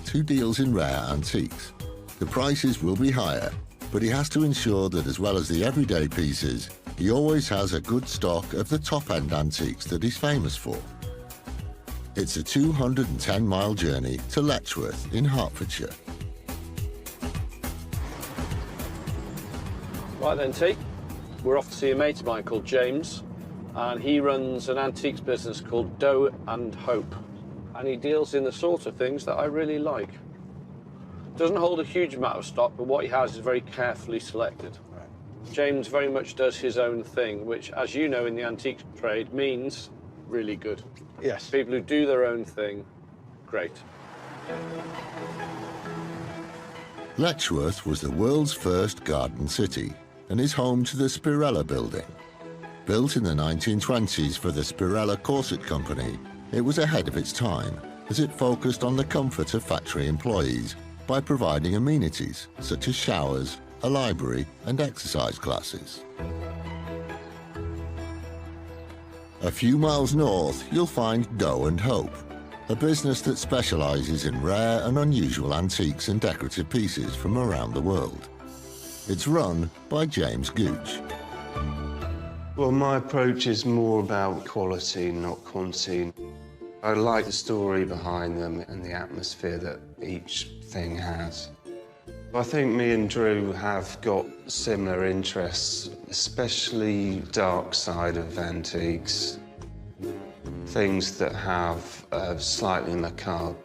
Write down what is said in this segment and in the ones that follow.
businessman who deals in rare antiques. The prices will be higher, but he has to ensure that as well as the everyday pieces, he always has a good stock of the top-end antiques that he's famous for. It's a 210-mile journey to Letchworth in Hertfordshire. Right then, T, we're off to see a mate of mine called James, and he runs an antiques business called Dough and Hope, and he deals in the sort of things that I really like. Doesn't hold a huge amount of stock, but what he has is very carefully selected. Right. James very much does his own thing, which, as you know, in the antiques trade means really good. Yes. People who do their own thing, great. Letchworth was the world's first garden city and is home to the Spirella building. Built in the 1920s for the Spirella Corset Company, it was ahead of its time as it focused on the comfort of factory employees by providing amenities such as showers, a library and exercise classes. A few miles north, you'll find Dough and Hope, a business that specialises in rare and unusual antiques and decorative pieces from around the world. It's run by James Gooch. Well, my approach is more about quality, not quantity. I like the story behind them and the atmosphere that each thing has. I think me and Drew have got similar interests, especially dark side of antiques. Things that have a slightly macabre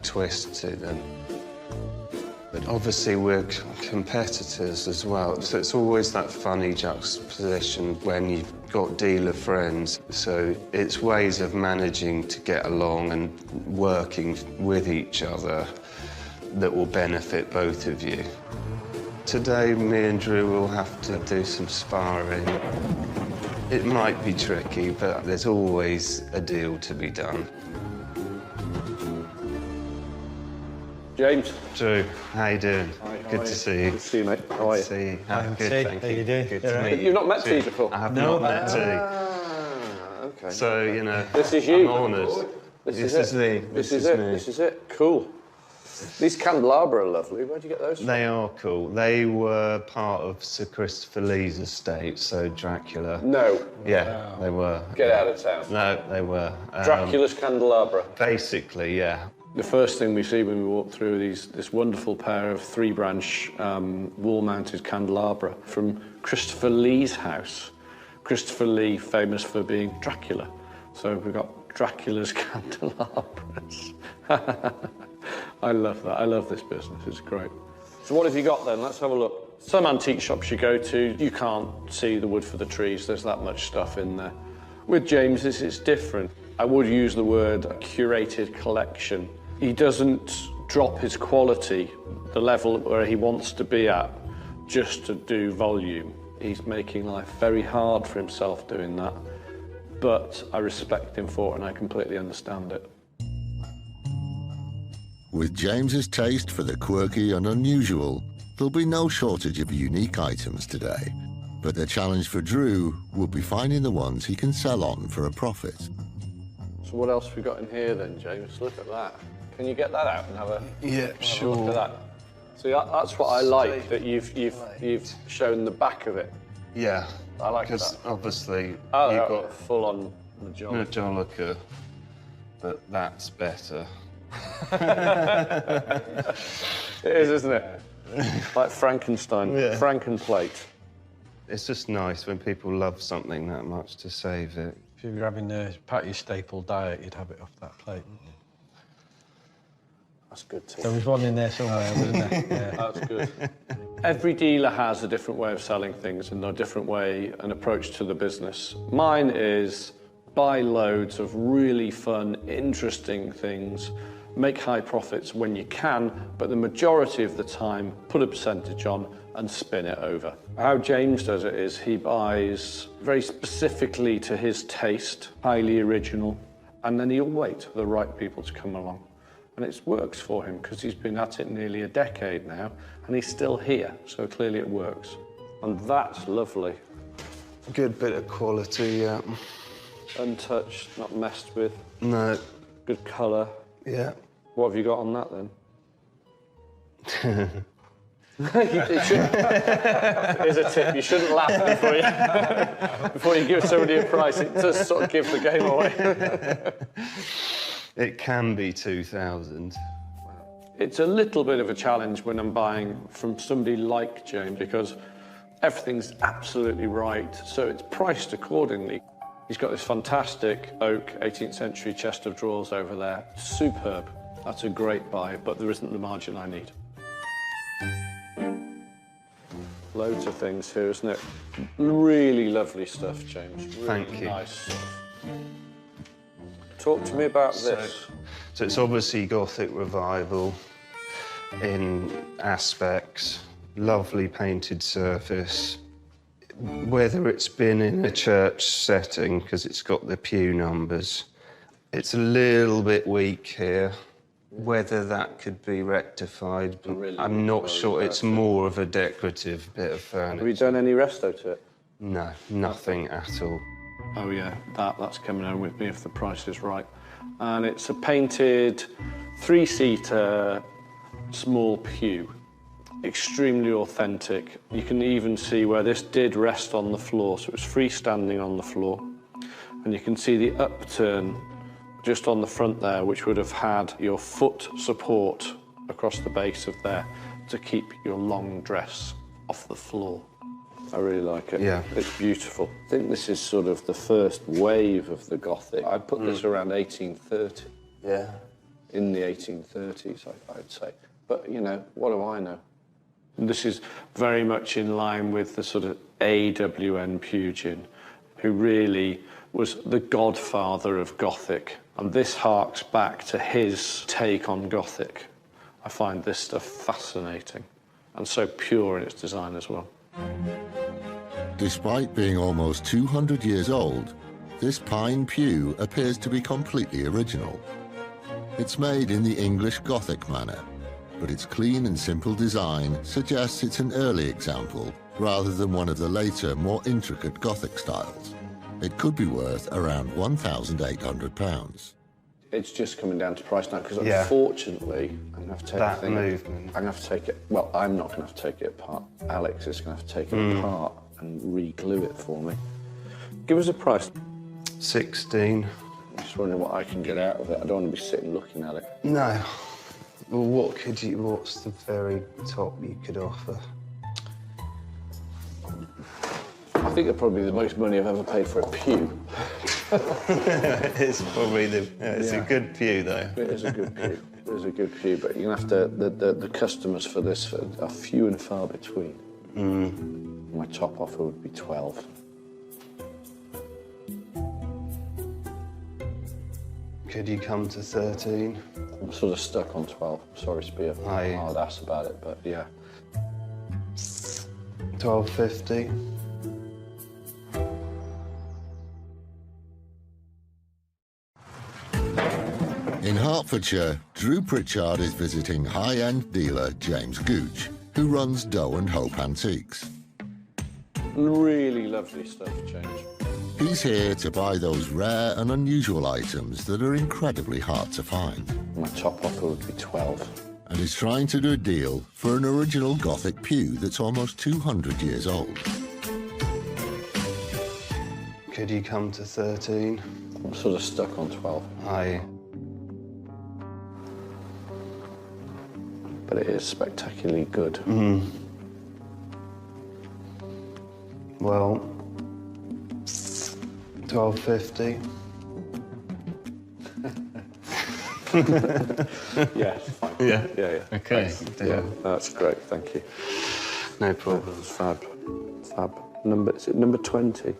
twist to them. But obviously we're competitors as well, so it's always that funny juxtaposition when you've got dealer friends. So it's ways of managing to get along and working with each other that will benefit both of you. Today, me and Drew will have to do some sparring. It might be tricky, but there's always a deal to be done. James. Drew, how you doing? Hi, Good to see you. Good to see you, mate. How are you? Good to see you. Hi, Good, T. thank How you. you doing? Good You to all meet right? you. You've not met T before? I have No. not met T. Okay. So, you know, This is you. I'm honoured. This This is is me. This is it. me. This is it. Cool. These candelabra are lovely. Where'd you get those from? They are cool. They were part of Sir Christopher Lee's estate, so Dracula. No. Yeah, they were. Get out of town. No, they were. Dracula's candelabra. Basically, yeah. The first thing we see when we walk through this wonderful pair of three-branch wall-mounted candelabra from Christopher Lee's house. Christopher Lee, famous for being Dracula. So we've got Dracula's candelabras. I love that. I love this business. It's great. So what have you got then? Let's have a look. Some antique shops you go to, you can't see the wood for the trees. There's that much stuff in there. With James, it's different. I would use the word curated collection. He doesn't drop his quality, the level where he wants to be at, just to do volume. He's making life very hard for himself doing that. But I respect him for it and I completely understand it. With James's taste for the quirky and unusual, there'll be no shortage of unique items today. But the challenge for Drew will be finding the ones he can sell on for a profit. So what else have we got in here then, James? Look at that. Can you get that out and have a Sure. look at that? See, that's what I like, that you've shown the back of it. Yeah. I like Because that. obviously Oh, you've got got full-on Majolica. Majolica, but that's better. It is, isn't it? Like Frankenstein, Yeah. Frankenplate. It's just nice when people love something that much to save it. If you were having part of your staple diet, you'd have it off that plate. That's good too. There was one in there somewhere, wasn't there? Yeah. That's good. Every dealer has a different way of selling things and a different way, an approach to the business. Mine is buy loads of really fun, interesting things, make high profits when you can, but the majority of the time, put a percentage on and spin it over. How James does it is he buys very specifically to his taste, highly original, and then he'll wait for the right people to come along. And it works for him because he's been at it nearly a decade now and he's still here, so clearly it works. And that's lovely. Good bit of quality, yeah. Untouched, not messed with, No, good colour. yeah. What have you got on that then? Here's a tip: you shouldn't laugh before you give somebody a price. It does sort of give the game away. It can be 2,000. It's a little bit of a challenge when I'm buying from somebody like James because everything's absolutely right, so it's priced accordingly. He's got this fantastic oak 18th century chest of drawers over there. Superb. That's a great buy, but there isn't the margin I need. Loads of things here, isn't it? Really lovely stuff, James. Really Thank you. Nice stuff. Talk to me about this. So it's obviously Gothic revival in aspects. Lovely painted surface. Whether it's been in a church setting, because it's got the pew numbers, it's a little bit weak here. Whether that could be rectified, Really I'm not sure. It's more of a decorative bit of furniture. Have you done any resto to it? No, nothing at all. Oh yeah, that's coming home with me if the price is right. And it's a painted 3-seater small pew. Extremely authentic. You can even see where this did rest on the floor, so it was freestanding on the floor. And you can see the upturn just on the front there, which would have had your foot support across the base of there to keep your long dress off the floor. I really like it. Yeah. It's beautiful. I think this is sort of the first wave of the Gothic. I'd put this around 1830. Yeah. In the 1830s, I'd say. But, you know, what do I know? This is very much in line with the sort of A.W.N. Pugin, who really was the godfather of Gothic. And this harks back to his take on Gothic. I find this stuff fascinating and so pure in its design as well. Despite being almost 200 years old, this pine pew appears to be completely original. It's made in the English Gothic manner, but its clean and simple design suggests it's an early example rather than one of the later, more intricate Gothic styles. It could be worth around £1,800. It's just coming down to price now because unfortunately I'm going to have to take that the thing. movement. I'm going to have to take it. Well, I'm not going to have to take it apart. Alex is going to have to take it apart and re-glue it for me. Give us a price. 16. I'm just wondering what I can get out of it. I don't want to be sitting looking at it. No. Well, what's the very top you could offer? I think it's probably the most money I've ever paid for a pew. It's probably it's a good pew, though. It is a good pew. It is a good pew, but you're going to have to... The customers for this are few and far between. My top offer would be 12. Could you come to 13? I'm sort of stuck on 12. Sorry to be a hard ass about it, but yeah. 12.50. In Hertfordshire, Drew Pritchard is visiting high-end dealer James Gooch, who runs Doe and Hope Antiques. Really lovely stuff, James. He's here to buy those rare and unusual items that are incredibly hard to find. My top offer would be 12. And is trying to do a deal for an original Gothic pew that's almost 200 years old. Could you come to 13? I'm sort of stuck on 12. But it is spectacularly good. Well, 12.50. Yeah, fine. Yeah. Yeah. Okay. Yeah, that's great, thank you. No problem. Fab. Is it number 20?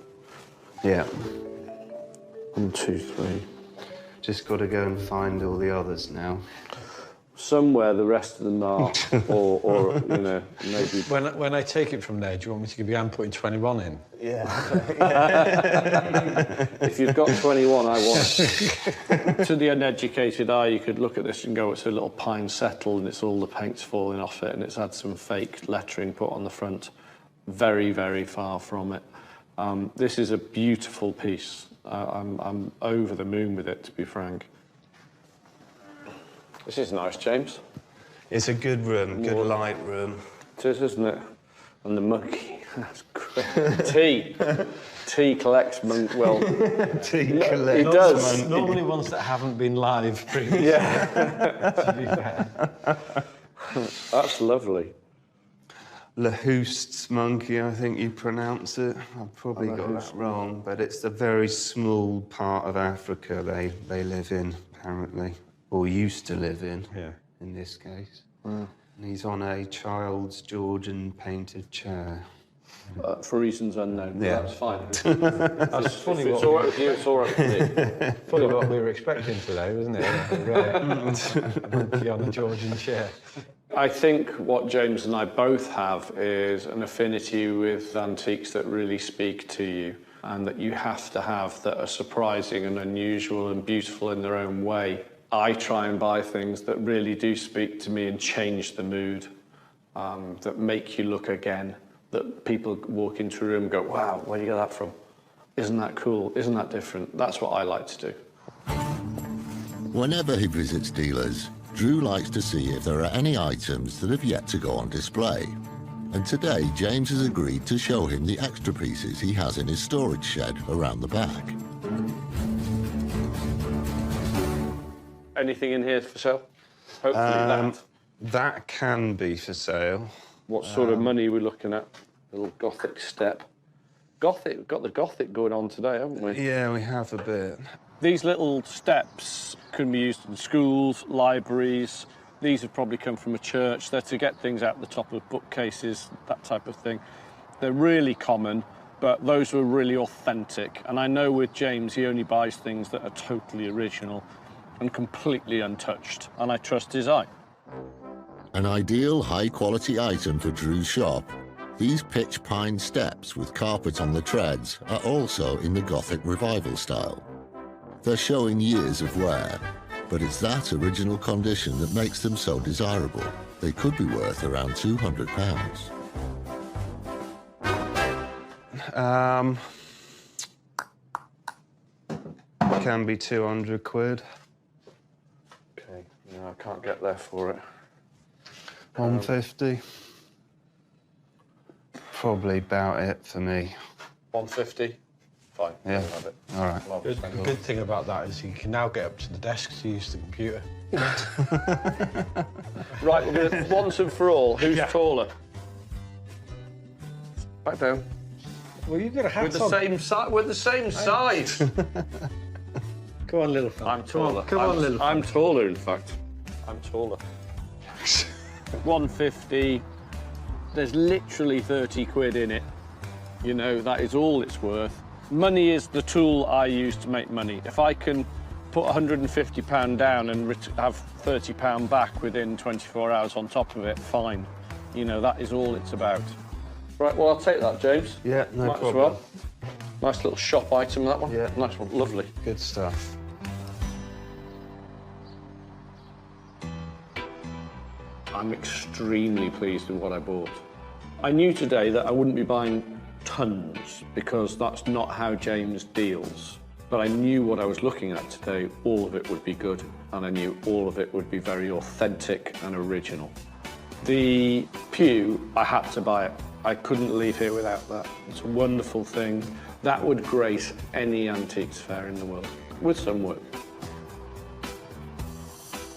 Yeah. 1, 2, 3. Just got to go and find all the others now. Somewhere the rest of them are, or you know, maybe... When I take it from there, do you want me to give you hand putting 21 in? Yeah. If you've got 21, I want it. To the uneducated eye, you could look at this and go, it's a little pine settle and it's all the paint's falling off it and it's had some fake lettering put on the front. Very, very far from it. This is a beautiful piece. I'm over the moon with it, to be frank. This is nice, James. It's a good room, good light room. It is, isn't it? And the monkey, that's great. Tea collects well. Tea collects. He does. Normally ones that haven't been live previously. Yeah. To be fair. That's lovely. Lahoust's monkey, I think you pronounce it. I've probably got that wrong, but it's a very small part of Africa they live in, apparently, or used to live in, in this case. And he's on a child's Georgian painted chair. For reasons unknown. Yeah. That's fine. That's funny. If it's all right with you, it's all right with me. Funny what we were expecting today, wasn't it? A monkey on a Georgian chair. I think what James and I both have is an affinity with antiques that really speak to you and that you have to have that are surprising and unusual and beautiful in their own way. I try and buy things that really do speak to me and change the mood, that make you look again, that people walk into a room and go, wow, where do you get that from? Isn't that cool? Isn't that different? That's what I like to do. Whenever he visits dealers, Drew likes to see if there are any items that have yet to go on display. And today, James has agreed to show him the extra pieces he has in his storage shed around the back. Anything in here for sale? Hopefully that. That can be for sale. What sort of money are we looking at? A little Gothic step. Gothic, we've got the Gothic going on today, haven't we? Yeah, we have a bit. These little steps can be used in schools, libraries. These have probably come from a church. They're to get things out the top of bookcases, that type of thing. They're really common, but those were really authentic. And I know with James, he only buys things that are totally original and completely untouched. And I trust his eye. An ideal high-quality item for Drew's shop, these pitch pine steps with carpet on the treads are also in the Gothic Revival style. They're showing years of wear, but it's that original condition that makes them so desirable. They could be worth around £200. Can be 200 quid. Okay, no, I can't get there for it. 150. Probably about it for me. 150? Fine. Yeah. I'll have it. All right. The good thing about that is you can now get up to the desk to use the computer. Right, we're going to, once and for all, who's taller? Back down. Well, you've got a hat With the on. same side. With the same side. Come on, little fella. I'm taller. Come on, little fella. I'm taller, in fact. I'm taller. 150. There's literally 30 quid in it. You know, that is all it's worth. Money is the tool I use to make money. If I can put £150 down and have £30 back within 24 hours on top of it, fine. You know, that is all it's about. Right, well, I'll take that, James. Yeah, no Might problem. as well. Nice little shop item, that one. Yeah. Nice one, lovely. Good stuff. I'm extremely pleased with what I bought. I knew today that I wouldn't be buying tons because that's not how James deals. But I knew what I was looking at today, all of it would be good, and I knew all of it would be very authentic and original. The pew, I had to buy it. I couldn't leave here without that. It's a wonderful thing. That would grace any antiques fair in the world, with some work.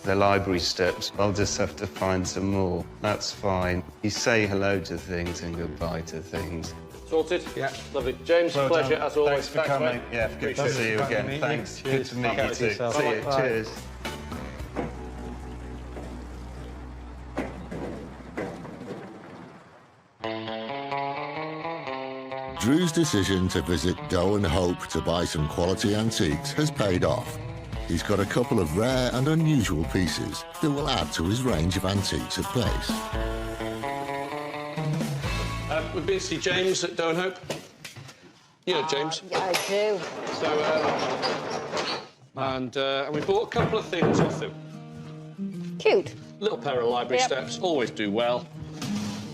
The library steps, I'll just have to find some more. That's fine. You say hello to things and goodbye to things. Sorted? Yeah. Lovely. James, Well pleasure done. as always. Thanks for coming. mate. Yeah, good to Appreciate see it. you Good to again. meet you. Thanks. Good Cheers. to meet Bye. you too. Yourself. See you. Bye. Cheers. Drew's decision to visit Doe and Hope to buy some quality antiques has paid off. He's got a couple of rare and unusual pieces that will add to his range of antiques at base. We've been to see James at Doe and Hope. You know James. Yeah, I do. So, and we bought a couple of things off him. Cute. Little pair of library Yep. steps, always do well.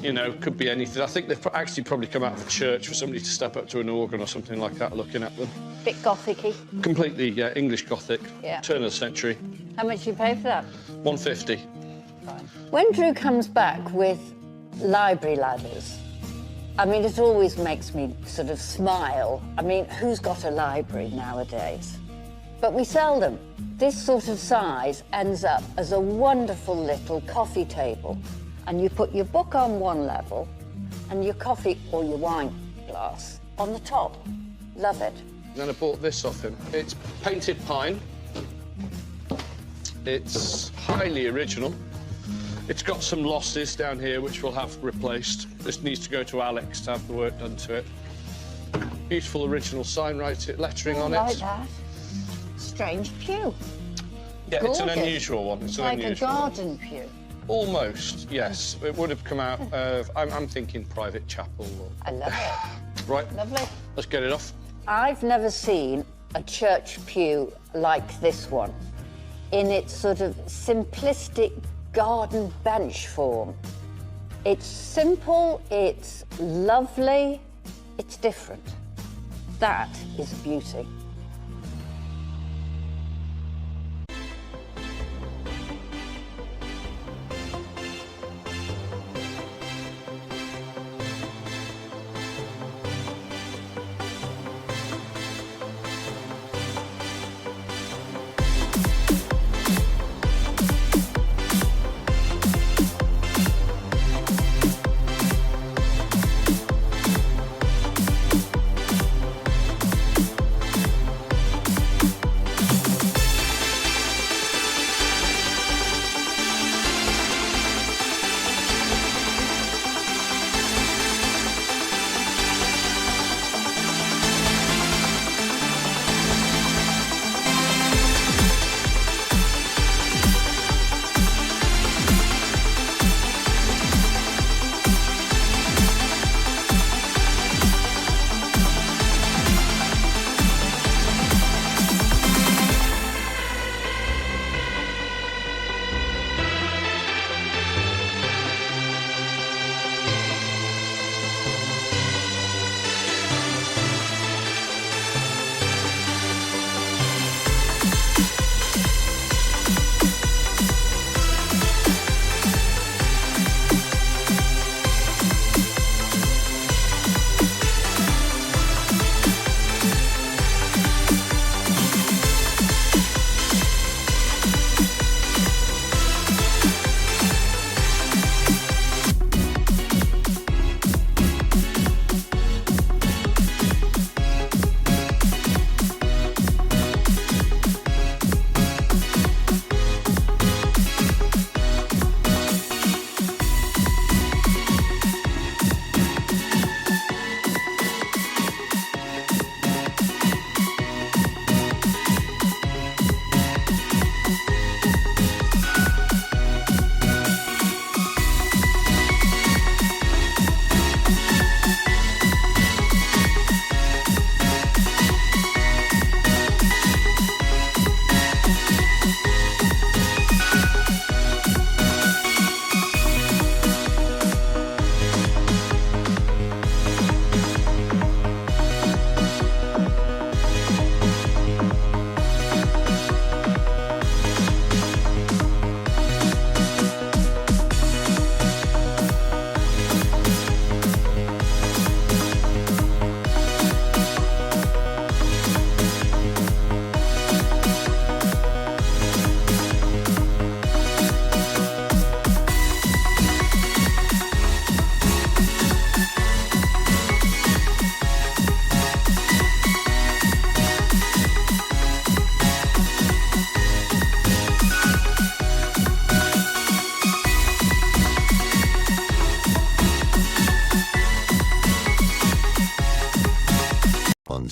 You know, could be anything. I think they've actually probably come out of a church for somebody to step up to an organ or something like that, looking at them. Bit gothic-y. Completely English Gothic, Yeah. turn of the century. How much do you pay for that? 150. When Drew comes back with library ladders, I mean, it always makes me sort of smile. I mean, who's got a library nowadays? But we sell them. This sort of size ends up as a wonderful little coffee table. And you put your book on one level and your coffee or your wine glass on the top. Love it. Then I bought this off him. It's painted pine. It's highly original. It's got some losses down here which we'll have replaced. This needs to go to Alex to have the work done to it. Beautiful original sign, lettering on it. I like that. Strange pew. Yeah, Gorgeous. it's an unusual one. It's like an unusual a garden pew. Almost, yes. It would have come out of, I'm thinking private chapel. Or... I love it. Right. Lovely. Let's get it off. I've never seen a church pew like this one, in its sort of simplistic garden bench form. It's simple, it's lovely, it's different. That is beauty.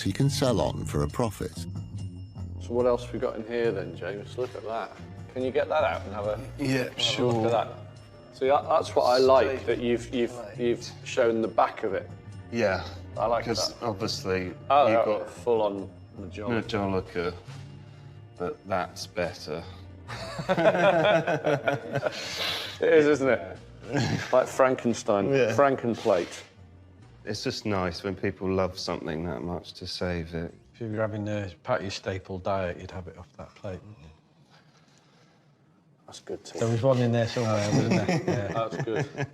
He can sell on for a profit. So what else have we got in here then, James? Look at that. Can you get that out and have a sure. look at that? See, that's what I like, that you've shown the back of it. Yeah. I like that. Because obviously you've got full-on Majolica. Majolica, but that's better. It is, isn't it? Like Frankenstein, Frankenplate. It's just nice when people love something that much to save it. If you were having part of your staple diet, you'd have it off that plate, wouldn't you? That's good too. There was one in there somewhere, wasn't there? Yeah. That's good.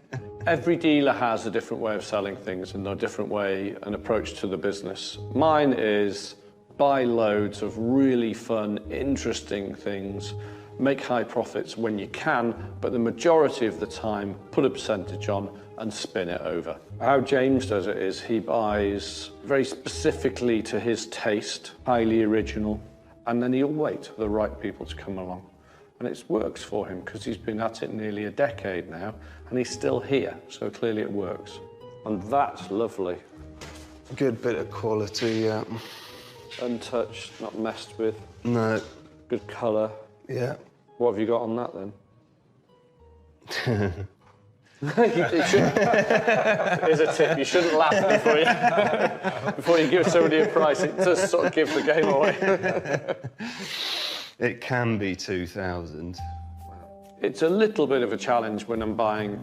Every dealer has a different way of selling things and a different way, an approach to the business. Mine is buy loads of really fun, interesting things, make high profits when you can, but the majority of the time, put a percentage on and spin it over. How James does it is he buys very specifically to his taste, highly original, and then he'll wait for the right people to come along. And it works for him because he's been at it nearly a decade now and he's still here, so clearly it works. And that's lovely. Good bit of quality, yeah. Untouched, not messed with. No. Good colour. Yeah. What have you got on that then? Here's a tip, you shouldn't laugh before you give somebody a price. It does sort of give the game away. It can be 2,000. It's a little bit of a challenge when I'm buying